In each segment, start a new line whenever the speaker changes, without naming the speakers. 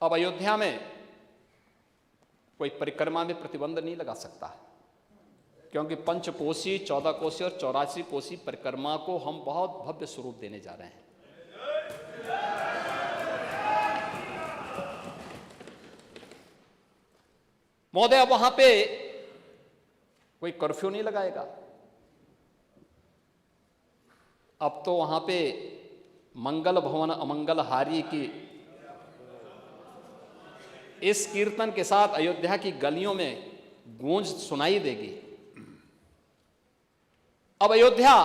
अब अयोध्या में कोई परिक्रमा में प्रतिबंध नहीं लगा सकता, क्योंकि पंचकोसी, 14 कोसी और 84 कोसी परिक्रमा को हम बहुत भव्य स्वरूप देने जा रहे हैं। महोदय, अब वहां पे कोई कर्फ्यू नहीं लगाएगा। अब तो वहां पे मंगल भवन अमंगल हारी की इस कीर्तन के साथ अयोध्या की गलियों में गूंज सुनाई देगी। अब अयोध्या,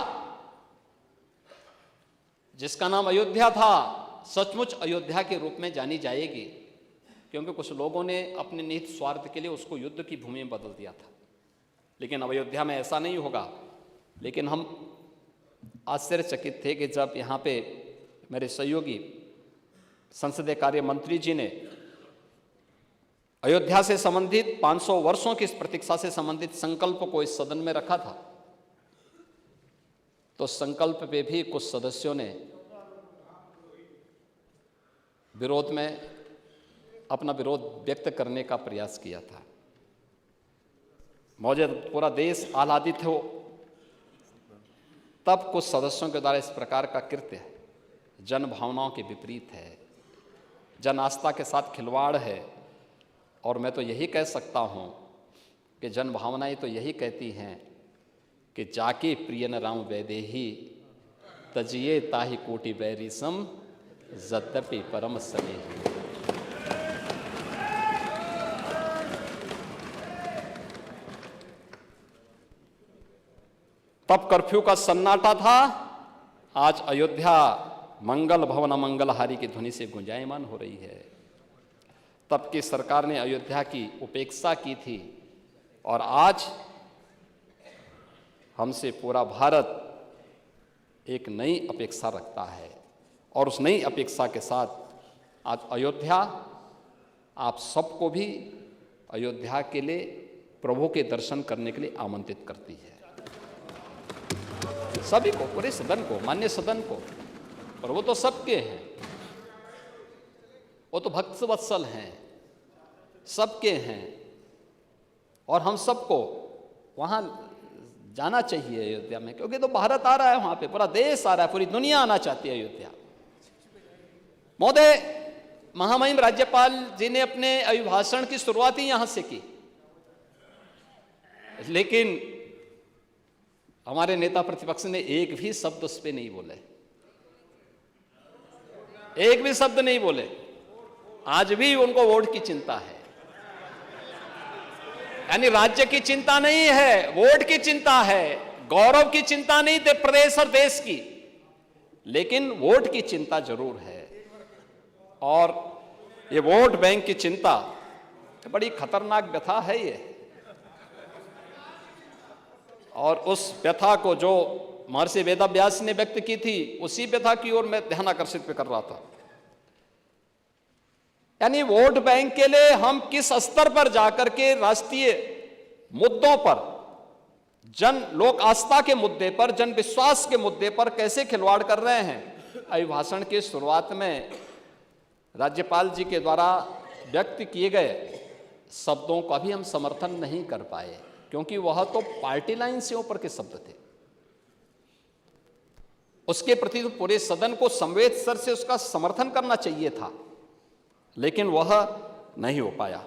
जिसका नाम अयोध्या था, सचमुच अयोध्या के रूप में जानी जाएगी, क्योंकि कुछ लोगों ने अपने निहित स्वार्थ के लिए उसको युद्ध की भूमि में बदल दिया था। लेकिन अब अयोध्या में ऐसा नहीं होगा। लेकिन हम आश्चर्यचकित थे कि जब यहाँ पे मेरे सहयोगी संसदीय कार्य मंत्री जी ने अयोध्या से संबंधित 500 वर्षों की इस प्रतीक्षा से संबंधित संकल्प को इस सदन में रखा था, तो संकल्प पे भी कुछ सदस्यों ने विरोध में अपना विरोध व्यक्त करने का प्रयास किया था। मौजूद पूरा देश आह्लादित हो, तब कुछ सदस्यों के द्वारा इस प्रकार का कृत्य जन भावनाओं के विपरीत है, जन आस्था के साथ खिलवाड़ है। और मैं तो यही कह सकता हूं कि जन भावनाएं तो यही कहती हैं कि जाके प्रियन राम वैदेही तजिए ताहि कोटि बैरिसम यद्यपि परम स्नेही। तब कर्फ्यू का सन्नाटा था, आज अयोध्या मंगल भवन अमंगलहारी की ध्वनि से गुंजायमान हो रही है। तब की सरकार ने अयोध्या की उपेक्षा की थी, और आज हमसे पूरा भारत एक नई अपेक्षा रखता है। और उस नई अपेक्षा के साथ आज अयोध्या आप सबको भी अयोध्या के लिए प्रभु के दर्शन करने के लिए आमंत्रित करती है। सभी को, पूरे सदन को, मान्य सदन को। और वो तो सबके हैं, वो तो भक्त वत्सल हैं, सबके हैं। और हम सबको वहां जाना चाहिए अयोध्या में, क्योंकि तो भारत आ रहा है, वहां पे पूरा देश आ रहा है, पूरी दुनिया आना चाहती है अयोध्या। महोदय, महामहिम राज्यपाल जी ने अपने अभिभाषण की शुरुआत ही यहां से की, लेकिन हमारे नेता प्रतिपक्ष ने एक भी शब्द उस पर नहीं बोले, एक भी शब्द नहीं बोले। आज भी उनको वोट की चिंता है, यानी राज्य की चिंता नहीं है, वोट की चिंता है, गौरव की चिंता नहीं थे प्रदेश और देश की, लेकिन वोट की चिंता जरूर है। और ये वोट बैंक की चिंता बड़ी खतरनाक व्यथा है ये। और उस व्यथा को जो महर्षि वेदव्यास ने व्यक्त की थी, उसी व्यथा की ओर मैं ध्यान आकर्षित कर रहा था। यानी वोट बैंक के लिए हम किस स्तर पर जाकर के राष्ट्रीय मुद्दों पर, जन लोक आस्था के मुद्दे पर, जन विश्वास के मुद्दे पर कैसे खिलवाड़ कर रहे हैं। अभिभाषण की शुरुआत में राज्यपाल जी के द्वारा व्यक्त किए गए शब्दों का भी हम समर्थन नहीं कर पाए, क्योंकि वह तो पार्टी लाइन से ऊपर के शब्द थे। उसके प्रति तो पूरे सदन को संवेद स्तर से उसका समर्थन करना चाहिए था, लेकिन वह नहीं हो पाया।